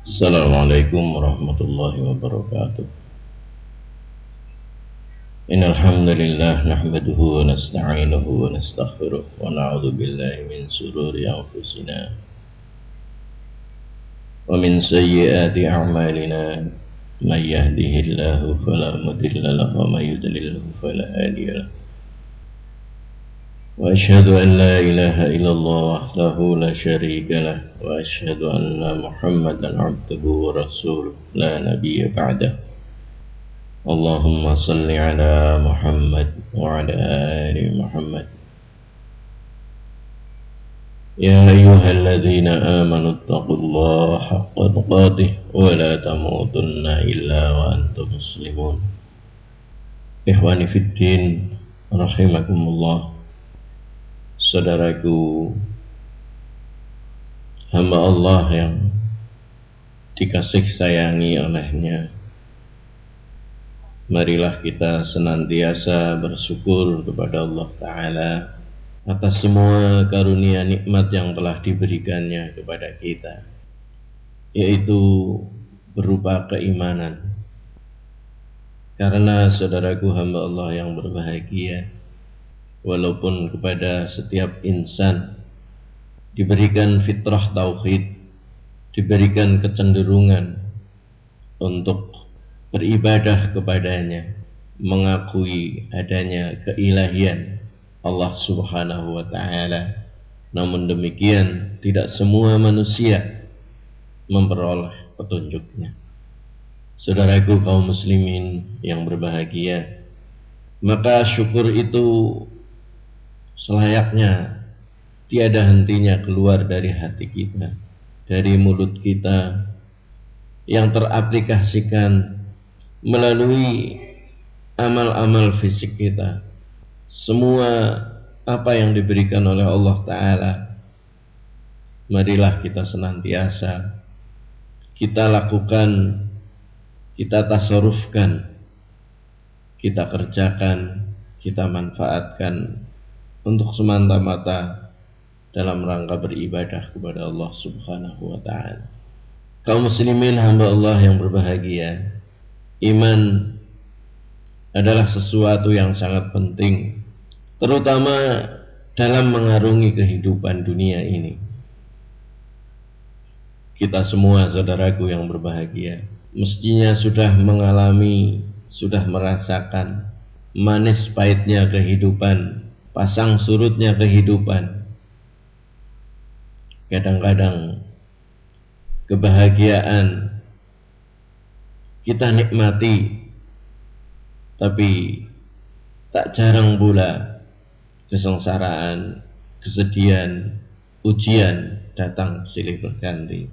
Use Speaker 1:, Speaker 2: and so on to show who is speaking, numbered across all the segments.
Speaker 1: Assalamualaikum warahmatullahi wabarakatuh. Innal hamdalillah nahmaduhu wa nasta'inuhu wa nastaghfiruh wa na'udzu billahi min shururi anfusina wa min sayyiati a'malina may yahdihillahu fala mudilla lahu wa may yudlilhu fala hadiya lahu. Wa asyhadu an la ilaha illallah wahdahu la syarika lah wa asyhadu anna Muhammadan 'abduhu wa rasuluh la nabiyya ba'dahu. Allahumma salli ala Muhammad wa ala ali Muhammad. Ya ayyuhalladzina amanu taqullaha haqqa tuqatih wa la tamutunna illa wa antum muslimun. Ikhwani fiddin rahimakumullah. Saudaraku hamba Allah yang dikasih sayangi olehnya, marilah kita senantiasa bersyukur kepada Allah Ta'ala atas semua karunia nikmat yang telah diberikannya kepada kita, yaitu berupa keimanan. Karena saudaraku hamba Allah yang berbahagia, walaupun kepada setiap insan diberikan fitrah tauhid, diberikan kecenderungan untuk beribadah kepadanya, mengakui adanya keilahian Allah Subhanahu wa Ta'ala, namun demikian tidak semua manusia memperoleh petunjuknya. Saudaraku kaum muslimin yang berbahagia, maka syukur itu selayaknya tiada hentinya keluar dari hati kita, dari mulut kita, yang teraplikasikan melalui amal-amal fisik kita. Semua apa yang diberikan oleh Allah Ta'ala, marilah kita senantiasa kita lakukan, kita tasarrufkan, kita kerjakan, kita manfaatkan untuk semata-mata dalam rangka beribadah kepada Allah Subhanahu wa Ta'ala. Kaum muslimin hamba Allah yang berbahagia, iman adalah sesuatu yang sangat penting, terutama dalam mengarungi kehidupan dunia ini. Kita semua saudaraku yang berbahagia mestinya sudah mengalami, sudah merasakan manis pahitnya kehidupan, pasang surutnya kehidupan. Kadang-kadang kebahagiaan kita nikmati, tapi tak jarang pula kesengsaraan, kesedihan, ujian datang silih berganti.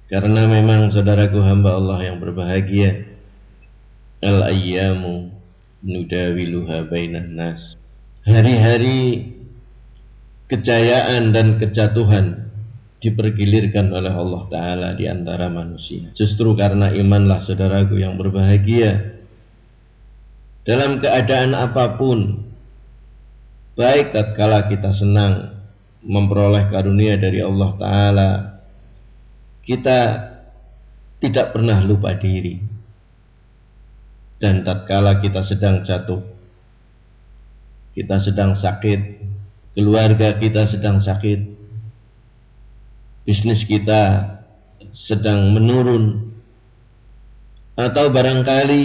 Speaker 1: Karena memang saudaraku hamba Allah yang berbahagia, al-ayyamu nudawiluha bainan nas. Hari-hari kejayaan dan kejatuhan dipergilirkan oleh Allah Ta'ala di antara manusia. Justru karena imanlah saudaraku yang berbahagia, dalam keadaan apapun, baik tatkala kita senang memperoleh karunia dari Allah Ta'ala, kita tidak pernah lupa diri. Dan tatkala kita sedang jatuh, kita sedang sakit, keluarga kita sedang sakit, bisnis kita sedang menurun, atau barangkali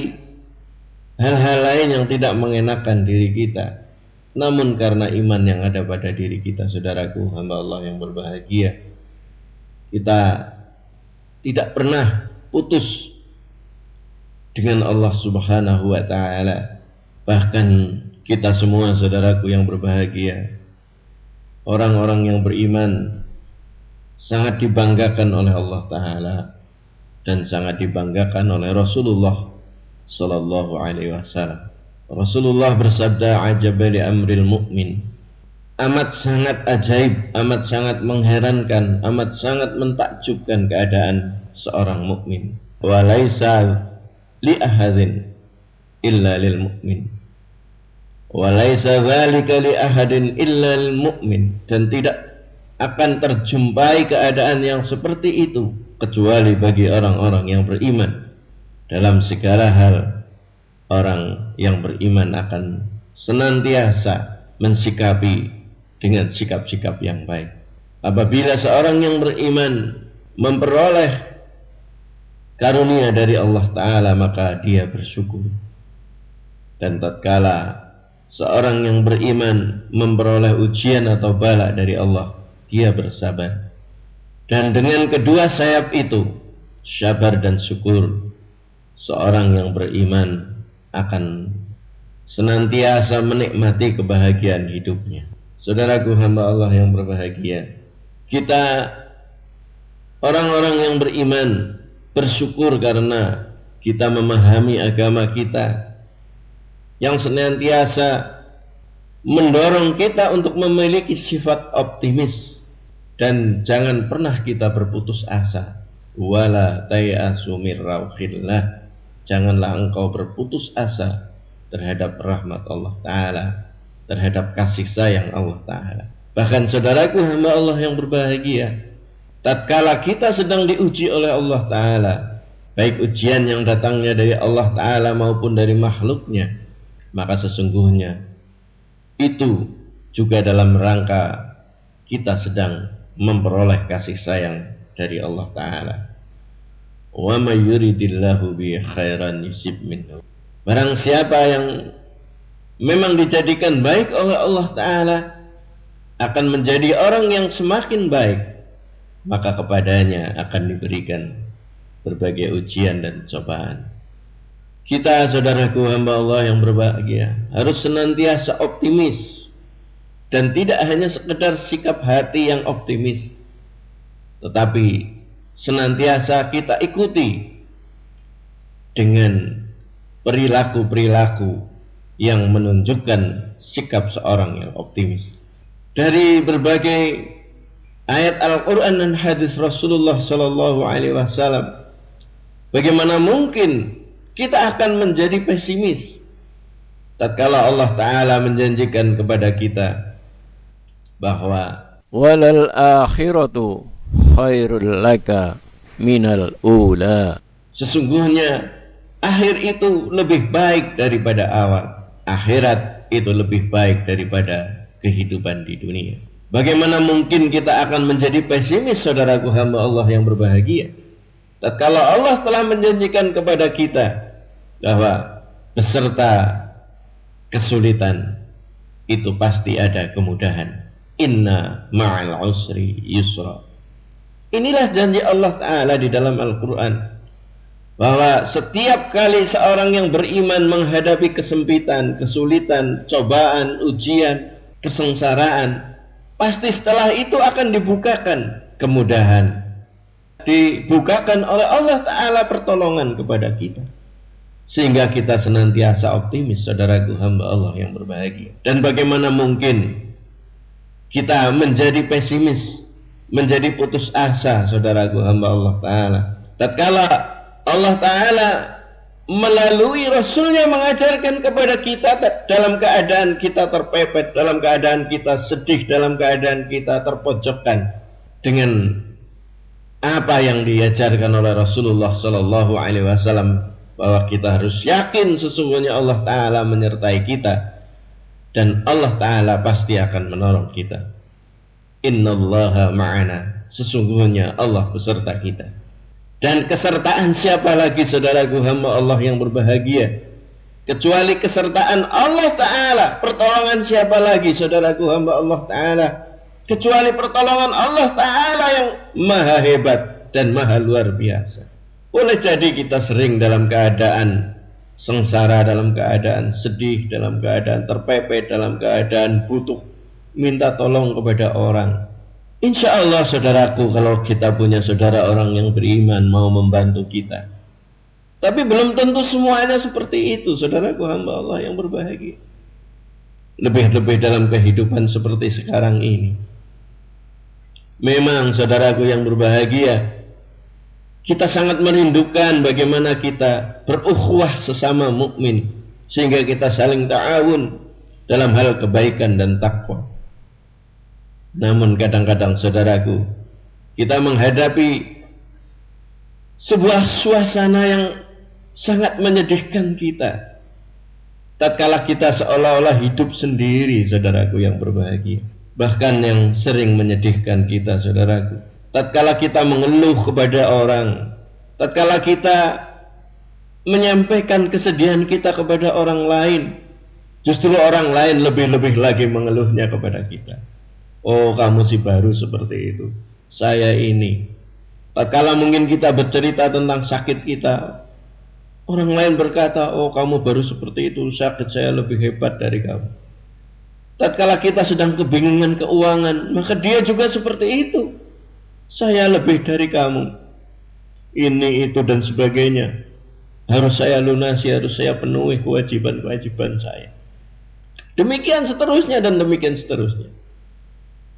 Speaker 1: hal-hal lain yang tidak mengenakan diri kita, namun karena iman yang ada pada diri kita, saudaraku hamba Allah yang berbahagia, kita tidak pernah putus dengan Allah Subhanahu wa Ta'ala. Bahkan kita semua saudaraku yang berbahagia, orang-orang yang beriman, sangat dibanggakan oleh Allah Ta'ala dan sangat dibanggakan oleh Rasulullah Sallallahu Alaihi Wasallam. Rasulullah bersabda, "Ajaba li amril mu'min." Amat sangat ajaib, amat sangat mengherankan, amat sangat mentakjubkan keadaan seorang mukmin. Wa laisa li ahadin illa lil mu'min. Wa laisa dzalika li ahadin illa lil mu'min. Dan tidak akan terjumpai keadaan yang seperti itu kecuali bagi orang-orang yang beriman. Dalam segala hal, orang yang beriman akan senantiasa mensikapi dengan sikap-sikap yang baik. Apabila seorang yang beriman memperoleh karunia dari Allah Ta'ala, maka dia bersyukur. Dan tatkala seorang yang beriman memperoleh ujian atau bala dari Allah, dia bersabar. Dan dengan kedua sayap itu, sabar dan syukur, seorang yang beriman akan senantiasa menikmati kebahagiaan hidupnya. Saudaraku hamba Allah yang berbahagia, kita orang-orang yang beriman bersyukur karena kita memahami agama kita yang senantiasa mendorong kita untuk memiliki sifat optimis. Dan jangan pernah kita berputus asa. Wala tayasu mir rauhillah. Janganlah engkau berputus asa terhadap rahmat Allah Ta'ala, terhadap kasih sayang Allah Ta'ala. Bahkan saudaraku hamba Allah yang berbahagia, tatkala kita sedang diuji oleh Allah Ta'ala, baik ujian yang datangnya dari Allah Ta'ala maupun dari makhluknya, maka sesungguhnya itu juga dalam rangka kita sedang memperoleh kasih sayang dari Allah Ta'ala. Wa may yuridillahu bi khairan yusib minhu. Barang siapa yang memang dijadikan baik oleh Allah Ta'ala akan menjadi orang yang semakin baik, maka kepadanya akan diberikan berbagai ujian dan cobaan. Kita saudaraku hamba Allah yang berbahagia harus senantiasa optimis. Dan tidak hanya sekedar sikap hati yang optimis, tetapi senantiasa kita ikuti dengan perilaku-perilaku yang menunjukkan sikap seorang yang optimis. Dari berbagai ayat Al-Quran dan hadis Rasulullah SAW, bagaimana mungkin kita akan menjadi pesimis tatkala Allah Ta'ala menjanjikan kepada kita bahwa
Speaker 2: walal akhiratu khairul laka minal ula.
Speaker 1: Sesungguhnya akhir itu lebih baik daripada awal. Akhirat itu lebih baik daripada kehidupan di dunia. Bagaimana mungkin kita akan menjadi pesimis, saudaraku hamba Allah yang berbahagia, tatkala Allah telah menjanjikan kepada kita bahwa beserta kesulitan itu pasti ada kemudahan. Inna ma'al usri yusra. Inilah janji Allah Ta'ala di dalam Al-Quran, bahwa setiap kali seorang yang beriman menghadapi kesempitan, kesulitan, cobaan, ujian, kesengsaraan, pasti setelah itu akan dibukakan kemudahan, dibukakan oleh Allah Ta'ala pertolongan kepada kita, sehingga kita senantiasa optimis, saudaraku hamba Allah yang berbahagia. Dan bagaimana mungkin kita menjadi pesimis, menjadi putus asa, saudaraku hamba Allah Ta'ala, tatkala Allah Ta'ala melalui Rasulnya mengajarkan kepada kita dalam keadaan kita terpepet, dalam keadaan kita sedih, dalam keadaan kita terpojokkan, dengan apa yang diajarkan oleh Rasulullah SAW, bahwa kita harus yakin sesungguhnya Allah Ta'ala menyertai kita dan Allah Ta'ala pasti akan menolong kita. Innallaha ma'ana, sesungguhnya Allah beserta kita. Dan kesertaan siapa lagi, saudaraku hamba Allah yang berbahagia, kecuali kesertaan Allah Ta'ala? Pertolongan siapa lagi, saudaraku hamba Allah Ta'ala, kecuali pertolongan Allah Ta'ala yang maha hebat dan maha luar biasa. Boleh jadi kita sering dalam keadaan sengsara, dalam keadaan sedih, dalam keadaan terpepet, dalam keadaan butuh, minta tolong kepada orang. Insya Allah saudaraku, kalau kita punya saudara orang yang beriman mau membantu kita. Tapi belum tentu semuanya seperti itu, saudaraku hamba Allah yang berbahagia. Lebih-lebih dalam kehidupan seperti sekarang ini. Memang saudaraku yang berbahagia, kita sangat merindukan bagaimana kita berukhuwah sesama mukmin, sehingga kita saling ta'awun dalam hal kebaikan dan takwa. Namun kadang-kadang saudaraku, kita menghadapi sebuah suasana yang sangat menyedihkan kita. Tatkala kita seolah-olah hidup sendiri, saudaraku yang berbahagia. Bahkan yang sering menyedihkan kita, saudaraku, tatkala kita mengeluh kepada orang, tatkala kita menyampaikan kesedihan kita kepada orang lain, justru orang lain lebih-lebih lagi mengeluhnya kepada kita. Oh, kamu sih baru seperti itu, saya ini. Tatkala mungkin kita bercerita tentang sakit kita, orang lain berkata, oh kamu baru seperti itu, sakit saya lebih hebat dari kamu. Tatkala kita sedang kebingungan keuangan, maka dia juga seperti itu, saya lebih dari kamu. Ini, itu, dan sebagainya. Harus saya lunasi, harus saya penuhi kewajiban-kewajiban saya. Demikian seterusnya dan demikian seterusnya.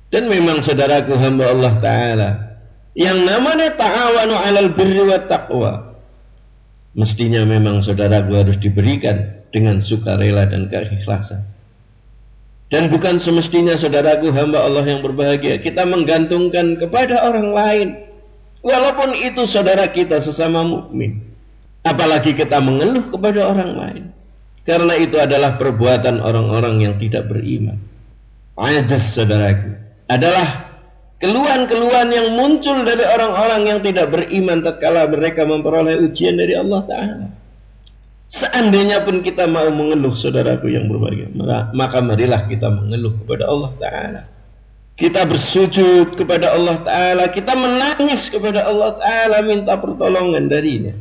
Speaker 1: Dan memang saudaraku hamba Allah Ta'ala, yang namanya ta'awanu 'alal birri wat taqwa, mestinya memang saudaraku harus diberikan dengan sukarela dan keikhlasan. Dan bukan semestinya saudaraku hamba Allah yang berbahagia kita menggantungkan kepada orang lain, walaupun itu saudara kita sesama mukmin. Apalagi kita mengeluh kepada orang lain, karena itu adalah perbuatan orang-orang yang tidak beriman. Ajas saudaraku adalah keluhan-keluhan yang muncul dari orang-orang yang tidak beriman tatkala mereka memperoleh ujian dari Allah Ta'ala. Seandainya pun kita mau mengeluh saudaraku yang berbahagia, maka marilah kita mengeluh kepada Allah Ta'ala. Kita bersujud kepada Allah Ta'ala, kita menangis kepada Allah Ta'ala, minta pertolongan darinya.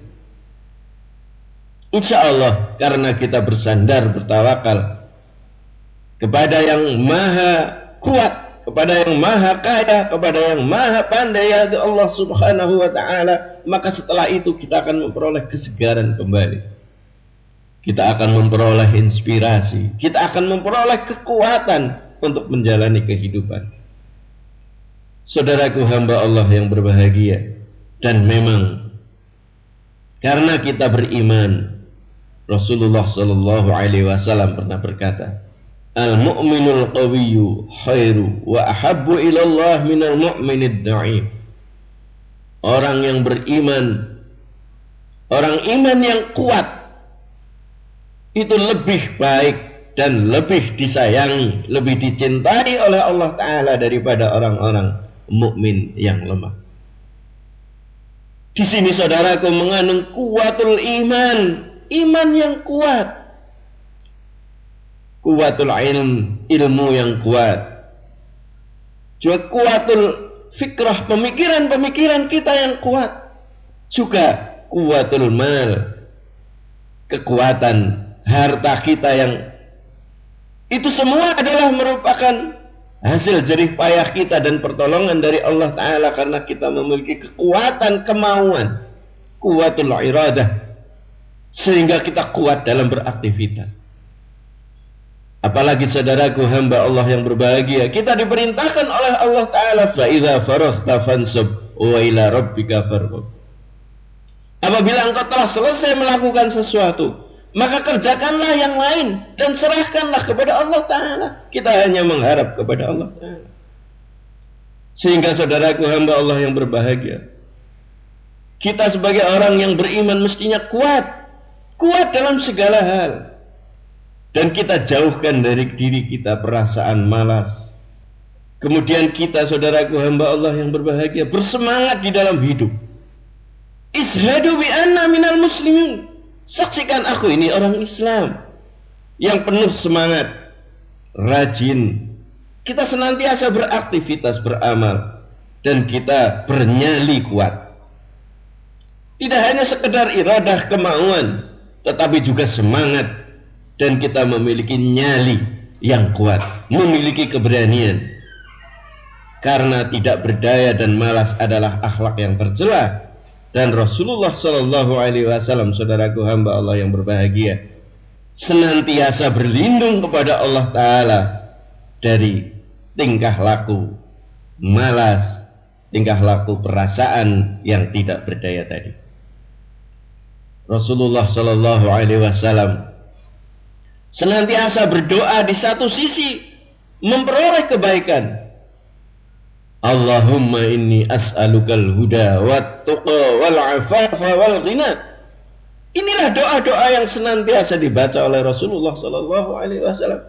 Speaker 1: Insya Allah, karena kita bersandar, bertawakal kepada yang maha kuat, kepada yang maha kaya, kepada yang maha pandai, yaitu Allah Subhanahu wa Ta'ala, maka setelah itu kita akan memperoleh kesegaran kembali. Kita akan memperoleh inspirasi, kita akan memperoleh kekuatan untuk menjalani kehidupan. Saudaraku hamba Allah yang berbahagia, dan memang karena kita beriman, Rasulullah sallallahu alaihi wasallam pernah berkata, al-mu'minul qawiyyu khairu wa ahabbu ila Allah minal mu'minid da'if. Orang yang beriman, orang iman yang kuat, itu lebih baik dan lebih disayangi, lebih dicintai oleh Allah Ta'ala daripada orang-orang mukmin yang lemah. Di sini saudaraku mengandung kuwatul iman, iman yang kuat, kuwatul ilmu yang kuat, juga kuwatul fikrah, pemikiran-pemikiran kita yang kuat, juga kuwatul mal, kekuatan harta kita yang itu semua adalah merupakan hasil jerih payah kita dan pertolongan dari Allah Ta'ala, karena kita memiliki kekuatan kemauan, kuwatul iradah, sehingga kita kuat dalam beraktivitas. Apalagi saudaraku hamba Allah yang berbahagia, kita diperintahkan oleh Allah Ta'ala, fa idza faraghta fansab wa ila rabbika farghab. Apabila engkau telah selesai melakukan sesuatu, maka kerjakanlah yang lain dan serahkanlah kepada Allah Ta'ala. Kita hanya mengharap kepada Allah Ta'ala. Sehingga saudaraku hamba Allah yang berbahagia, kita sebagai orang yang beriman mestinya kuat dalam segala hal. Dan kita jauhkan dari diri kita perasaan malas. Kemudian kita saudaraku hamba Allah yang berbahagia bersemangat di dalam hidup. Ishadu bi anna minal muslimin. Saksikan aku ini orang Islam yang penuh semangat, rajin. Kita senantiasa beraktivitas, beramal, dan kita bernyali kuat. Tidak hanya sekedar iradah kemauan, tetapi juga semangat, dan kita memiliki nyali yang kuat, memiliki keberanian. Karena tidak berdaya dan malas adalah akhlak yang tercela. Dan Rasulullah sallallahu alaihi wasallam, saudaraku hamba Allah yang berbahagia, senantiasa berlindung kepada Allah Ta'ala dari tingkah laku malas, tingkah laku perasaan yang tidak berdaya tadi. Rasulullah sallallahu alaihi wasallam senantiasa berdoa di satu sisi memperoleh kebaikan, Allahumma inni as'alukal huda wat tuqa wal afafa wal ghina. Inilah doa-doa yang senantiasa dibaca oleh Rasulullah sallallahu alaihi wasallam.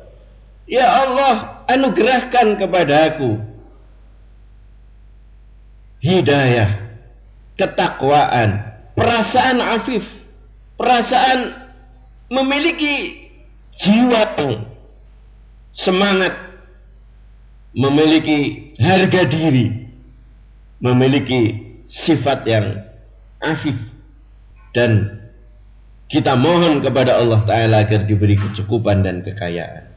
Speaker 1: Ya Allah, anugerahkan kepadaku hidayah, ketakwaan, perasaan afif, perasaan memiliki jiwa yang semangat, memiliki harga diri, memiliki sifat yang afif, dan kita mohon kepada Allah Ta'ala agar diberi kecukupan dan kekayaan.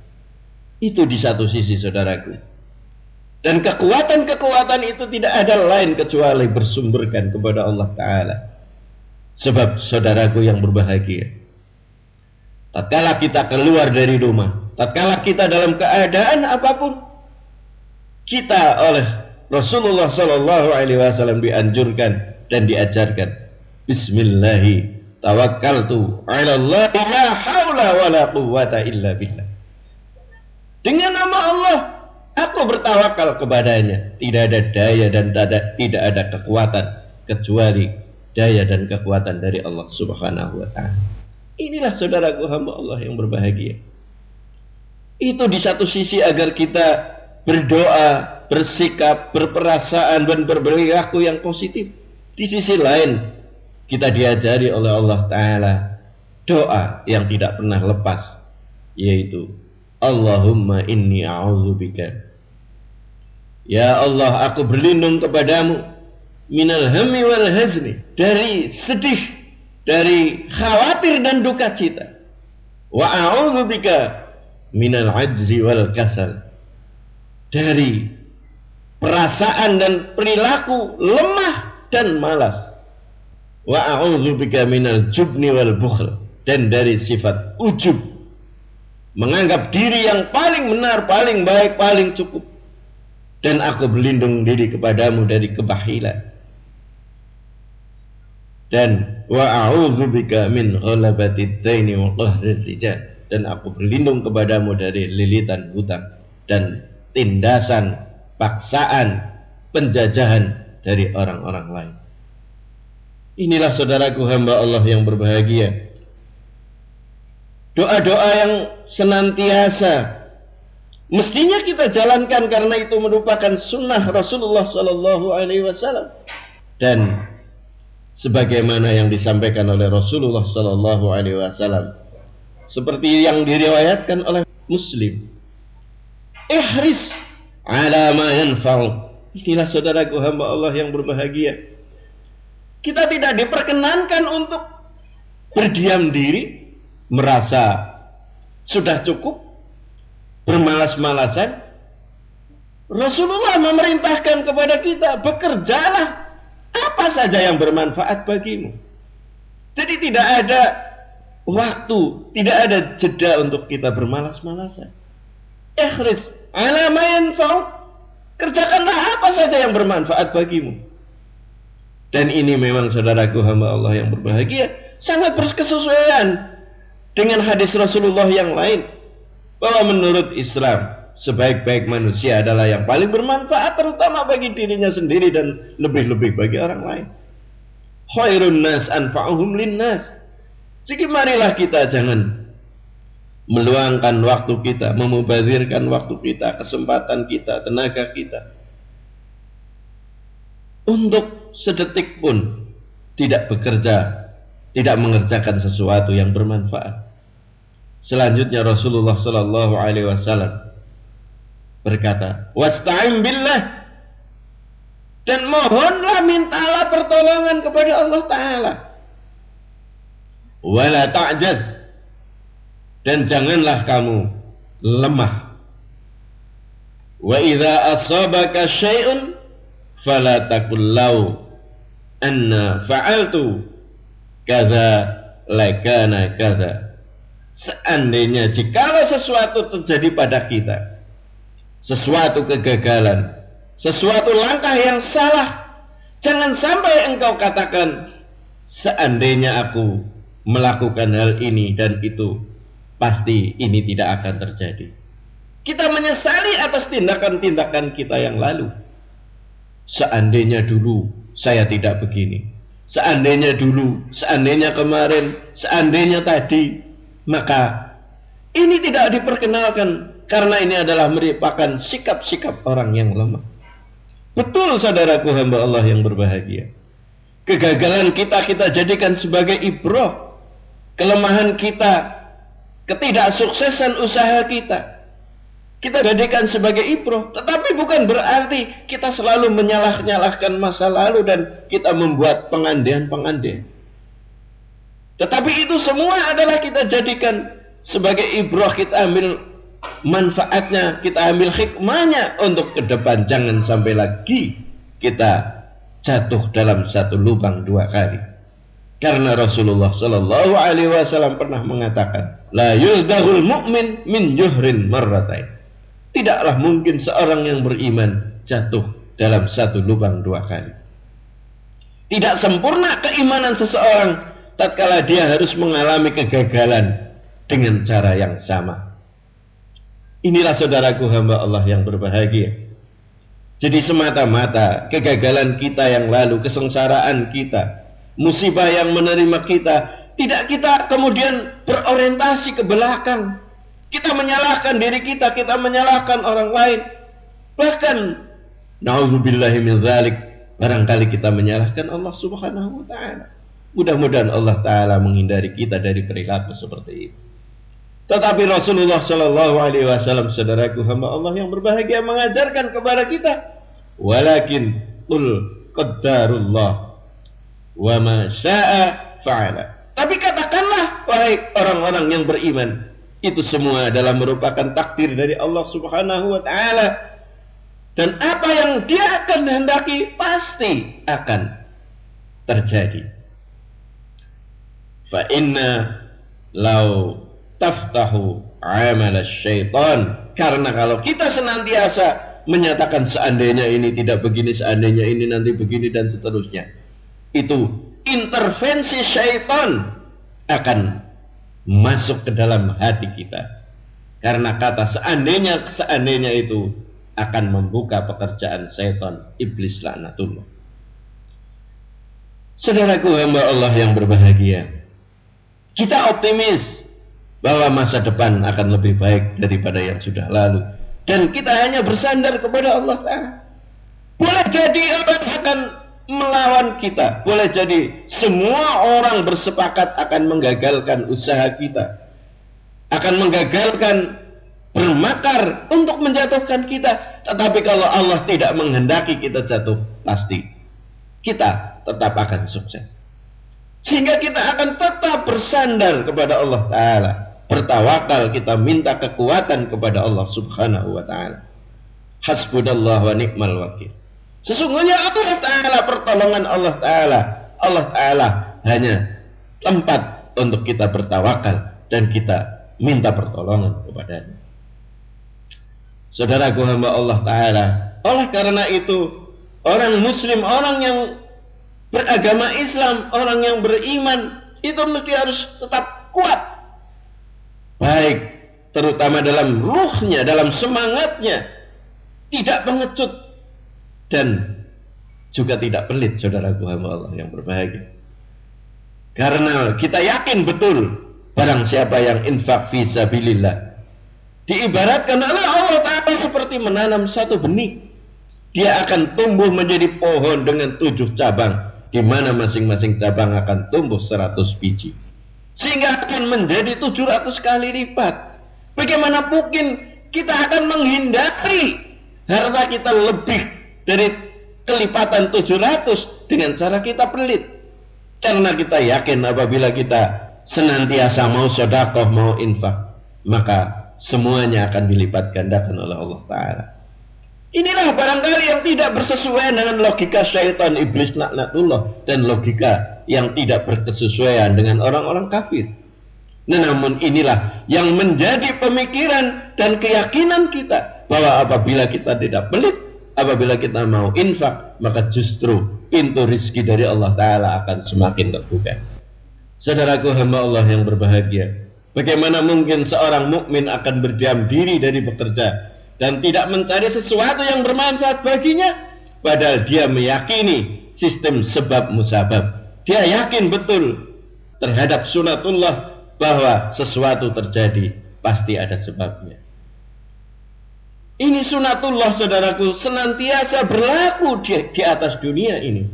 Speaker 1: Itu di satu sisi, saudaraku. Dan kekuatan-kekuatan itu tidak ada lain kecuali bersumberkan kepada Allah Ta'ala. Sebab saudaraku yang berbahagia, tatkala kita keluar dari rumah, tatkala kita dalam keadaan apapun, kita oleh Rasulullah Sallallahu Alaihi Wasallam dianjurkan dan diajarkan, Bismillahi tawakkaltu ala Allah la haula wa la quwwata illa billah. Dengan nama Allah aku bertawakal kepadanya, tidak ada daya dan tidak ada kekuatan kecuali daya dan kekuatan dari Allah Subhanahu wa Ta'ala. Inilah saudaraku hamba Allah yang berbahagia. Itu di satu sisi agar kita berdoa, bersikap, berperasaan dan berperilaku yang positif. Di sisi lain kita diajari oleh Allah Ta'ala doa yang tidak pernah lepas, yaitu Allahumma inni a'udzubika, ya Allah aku berlindung kepadamu, minal hammi wal hazni, dari sedih, dari khawatir dan duka cita, wa a'udzubika minal ajzi wal kasal, dari perasaan dan perilaku lemah dan malas, wa a'udzubika minal jubni wal bukhl, dan dari sifat ujub, menganggap diri yang paling benar, paling baik, paling cukup. Dan aku berlindung diri kepadamu dari kebahilan. Dan wa a'udzubika min ghalabatid daini wa qahrir rijal, dan aku berlindung kepadamu dari lilitan hutang dan tindasan, paksaan, penjajahan dari orang-orang lain. Inilah saudaraku hamba Allah yang berbahagia. Doa-doa yang senantiasa mestinya kita jalankan karena itu merupakan sunnah Rasulullah Sallallahu Alaihi Wasallam, dan sebagaimana yang disampaikan oleh Rasulullah Sallallahu Alaihi Wasallam seperti yang diriwayatkan oleh Muslim, ihris ala ma yanfa'u. Inilah saudaraku hamba Allah yang berbahagia. Kita tidak diperkenankan untuk berdiam diri, merasa sudah cukup, bermalas-malasan. Rasulullah memerintahkan kepada kita, bekerjalah apa saja yang bermanfaat bagimu. Jadi tidak ada waktu, tidak ada jeda untuk kita bermalas-malasan. Ikhris ala ma yanfa'u, kerjakanlah apa saja yang bermanfaat bagimu. Dan ini memang saudaraku hamba Allah yang berbahagia, sangat berkesesuaian dengan hadis Rasulullah yang lain, bahwa menurut Islam sebaik-baik manusia adalah yang paling bermanfaat, terutama bagi dirinya sendiri dan lebih-lebih bagi orang lain. Khairun nas anfa'uhum linnas. Jadi marilah kita jangan meluangkan waktu kita, memubazirkan waktu kita, kesempatan kita, tenaga kita untuk sedetik pun tidak bekerja, tidak mengerjakan sesuatu yang bermanfaat. Selanjutnya Rasulullah Sallallahu Alaihi Wasallam berkata, wasta'in billah, dan mohonlah, mintalah pertolongan kepada Allah Ta'ala. Wala ta'jaz, dan janganlah kamu lemah. Wa idza asabaka syai'un fala taqul lau anna fa'altu kadza lakana kadza. Seandainya jikalau sesuatu terjadi pada kita, sesuatu kegagalan, sesuatu langkah yang salah, jangan sampai engkau katakan, seandainya aku melakukan hal ini dan itu, pasti ini tidak akan terjadi. Kita menyesali atas tindakan-tindakan kita yang lalu. seandainya dulu saya tidak begini, seandainya dulu, seandainya kemarin, seandainya tadi, maka ini tidak diperkenalkan karena ini adalah merupakan sikap-sikap orang yang lemah. Betul saudaraku hamba Allah yang berbahagia. Kegagalan kita jadikan sebagai ibrah. Kelemahan kita, ketidaksuksesan usaha kita jadikan sebagai ibrah. Tetapi bukan berarti kita selalu menyalah-nyalahkan masa lalu dan kita membuat pengandaian-pengandaian. Tetapi itu semua adalah kita jadikan sebagai ibrah, kita ambil manfaatnya, kita ambil hikmahnya untuk ke depan. Jangan sampai lagi kita jatuh dalam satu lubang dua kali. Karena Rasulullah sallallahu alaihi wasallam pernah mengatakan, la yuzdahul mu'min min juhrin marratain. Tidaklah mungkin seorang yang beriman jatuh dalam satu lubang dua kali. Tidak sempurna keimanan seseorang tatkala dia harus mengalami kegagalan dengan cara yang sama. Inilah saudaraku hamba Allah yang berbahagia. Jadi semata-mata kegagalan kita yang lalu, kesengsaraan kita, musibah yang menerima kita, tidak kita kemudian berorientasi ke belakang. Kita menyalahkan diri kita menyalahkan orang lain. Bahkan na'udzubillahi min dzalik, barangkali kita menyalahkan Allah Subhanahu wa taala. Mudah-mudahan Allah taala menghindari kita dari perilaku seperti itu. Tetapi Rasulullah sallallahu alaihi wasallam, saudaraku hamba Allah yang berbahagia, mengajarkan kepada kita, walakin qul qaddarullah wa ma syaa fa'ala. Tapi katakanlah wahai orang-orang yang beriman, itu semua adalah merupakan takdir dari Allah Subhanahu wa taala, dan apa yang Dia akan hendaki pasti akan terjadi. Fa inna law taftahu amal syaitan, karena kalau kita senantiasa menyatakan seandainya ini tidak begini, seandainya ini nanti begini dan seterusnya, itu intervensi syaitan akan masuk ke dalam hati kita. Karena kata seandainya itu akan membuka pekerjaan syaitan, iblis laknatullah. Saudaraku hamba Allah yang berbahagia, kita optimis bahwa masa depan akan lebih baik daripada yang sudah lalu, dan kita hanya bersandar kepada Allah Ta'ala. Boleh jadi orang akan melawan kita, boleh jadi semua orang bersepakat akan menggagalkan usaha kita, akan menggagalkan, bermakar untuk menjatuhkan kita. Tetapi kalau Allah tidak menghendaki kita jatuh, pasti kita tetap akan sukses. Sehingga kita akan tetap bersandar kepada Allah Ta'ala, bertawakal, kita minta kekuatan kepada Allah Subhanahu wa taala. Hasbunallah wa ni'mal wakil. Sesungguhnya Allah Ta'ala, pertolongan Allah Ta'ala hanya tempat untuk kita bertawakal dan kita minta pertolongan kepadanya. Saudaraku hamba Allah Ta'ala, oleh karena itu orang muslim, orang yang beragama Islam, orang yang beriman, itu mesti harus tetap kuat, baik terutama dalam ruhnya, dalam semangatnya, tidak pengecut dan juga tidak pelit, saudaraku hamba Allah yang berbahagia. Karena kita yakin betul, barang siapa yang infak fi sabilillah, diibaratkan oleh Allah Ta'ala seperti menanam satu benih. Dia akan tumbuh menjadi pohon dengan 7 cabang, di mana masing-masing cabang akan tumbuh 100 biji, sehingga akan menjadi 700 kali lipat. Bagaimana mungkin kita akan menghindari harta kita lebih dari kelipatan 700 dengan cara kita pelit? Karena kita yakin apabila kita senantiasa mau sedekah, mau infak, maka semuanya akan dilipat gandakan oleh Allah Ta'ala. Inilah barangkali yang tidak bersesuaian dengan logika syaitan, iblis laknatullah, dan logika yang tidak berkesesuaian dengan orang-orang kafir. Namun inilah yang menjadi pemikiran dan keyakinan kita, bahwa apabila kita tidak pelit, apabila kita mau infak, maka justru pintu rizki dari Allah Ta'ala akan semakin terbuka. Saudaraku hamba Allah yang berbahagia, bagaimana mungkin seorang mukmin akan berdiam diri dari bekerja dan tidak mencari sesuatu yang bermanfaat baginya, padahal dia meyakini sistem sebab musabab. Dia yakin betul terhadap sunatullah bahwa sesuatu terjadi pasti ada sebabnya. Ini sunatullah, saudaraku, senantiasa berlaku di atas dunia ini.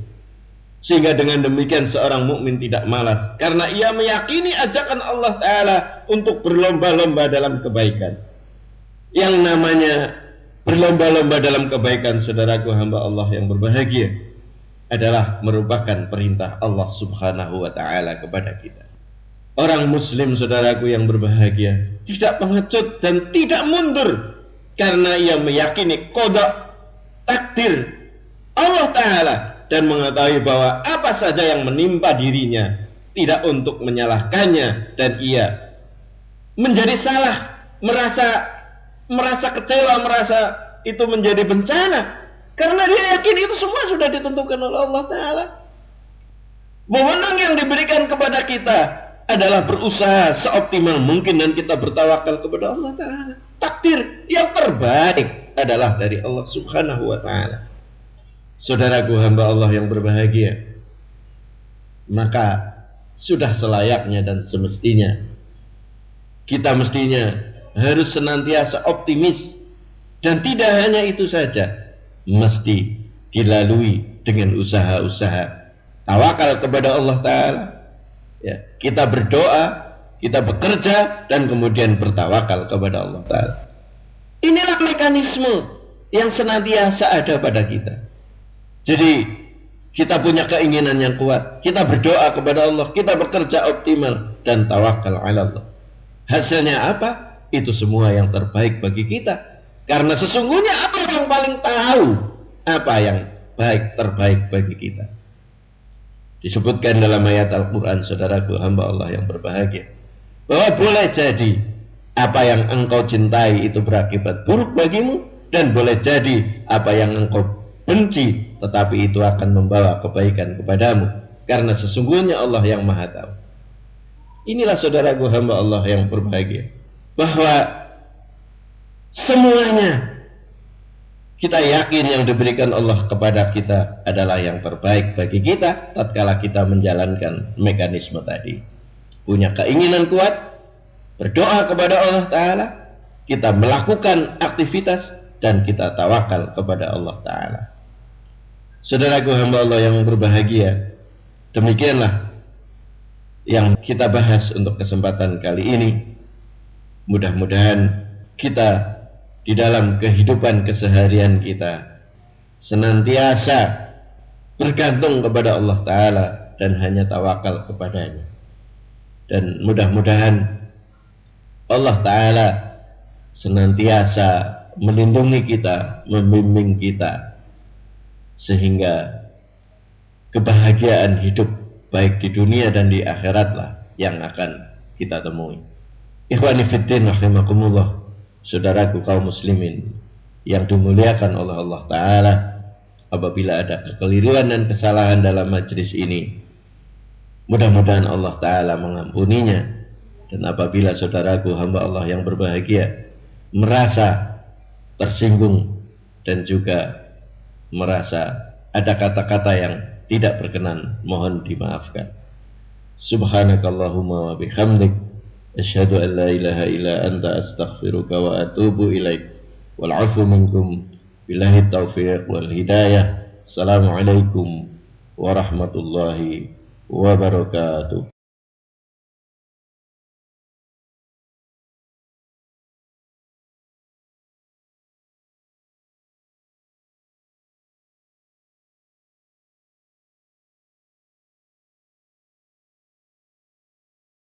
Speaker 1: Sehingga dengan demikian seorang mukmin tidak malas, karena ia meyakini ajakan Allah Ta'ala untuk berlomba-lomba dalam kebaikan. Yang namanya berlomba-lomba dalam kebaikan, saudaraku hamba Allah yang berbahagia, adalah merupakan perintah Allah Subhanahu wa Ta'ala kepada kita. Orang muslim, saudaraku yang berbahagia, tidak pengecut dan tidak mundur karena ia meyakini qada, takdir Allah Ta'ala, dan mengetahui bahwa apa saja yang menimpa dirinya tidak untuk menyalahkannya, dan ia menjadi salah, merasa kecewa, merasa itu menjadi bencana karena dia yakin itu semua sudah ditentukan oleh Allah Ta'ala. Wewenang yang diberikan kepada kita adalah berusaha seoptimal mungkin dan kita bertawakal kepada Allah Ta'ala. Takdir yang terbaik adalah dari Allah Subhanahu wa Ta'ala. Saudaraku hamba Allah yang berbahagia, maka sudah selayaknya dan semestinya kita harus senantiasa optimis, dan tidak hanya itu saja, mesti dilalui dengan usaha-usaha tawakal kepada Allah Ta'ala. Ya, kita berdoa, kita bekerja, dan kemudian bertawakal kepada Allah Ta'ala. Inilah mekanisme yang senantiasa ada pada kita. Jadi kita punya keinginan yang kuat, kita berdoa kepada Allah, kita bekerja optimal dan tawakal ala Allah. Hasilnya apa? Itu semua yang terbaik bagi kita, karena sesungguhnya Allah yang paling tahu apa yang baik terbaik bagi kita. Disebutkan dalam ayat Al-Quran, saudaraku hamba Allah yang berbahagia, bahwa boleh jadi apa yang engkau cintai itu berakibat buruk bagimu, dan boleh jadi apa yang engkau benci tetapi itu akan membawa kebaikan kepadamu, karena sesungguhnya Allah yang maha tahu. Inilah saudaraku hamba Allah yang berbahagia, bahwa semuanya kita yakin yang diberikan Allah kepada kita adalah yang terbaik bagi kita tatkala kita menjalankan mekanisme tadi. Punya keinginan kuat, berdoa kepada Allah Ta'ala, kita melakukan aktivitas, dan kita tawakal kepada Allah Ta'ala. Saudaraku hamba Allah yang berbahagia, demikianlah yang kita bahas untuk kesempatan kali ini. Mudah-mudahan kita di dalam kehidupan keseharian kita senantiasa bergantung kepada Allah Ta'ala dan hanya tawakal kepadanya. Dan mudah-mudahan Allah Ta'ala senantiasa melindungi kita, membimbing kita, sehingga kebahagiaan hidup baik di dunia dan di akhiratlah yang akan kita temui. Ikhwani fiddin rahimakumullah, saudaraku kaum muslimin yang dimuliakan oleh Allah Ta'ala, apabila ada kekeliruan dan kesalahan dalam majelis ini, mudah-mudahan Allah Ta'ala mengampuninya. Dan apabila saudaraku hamba Allah yang berbahagia merasa tersinggung dan juga merasa ada kata-kata yang tidak berkenan, mohon dimaafkan. Subhanakallahumma wa bihamdik, asyhadu an la ilaha illa anta, astaghfiruka wa atubu ilaik. Wal 'afu minkum, billahi taufiq wal hidayah. Assalamualaikum warahmatullahi wabarakatuh.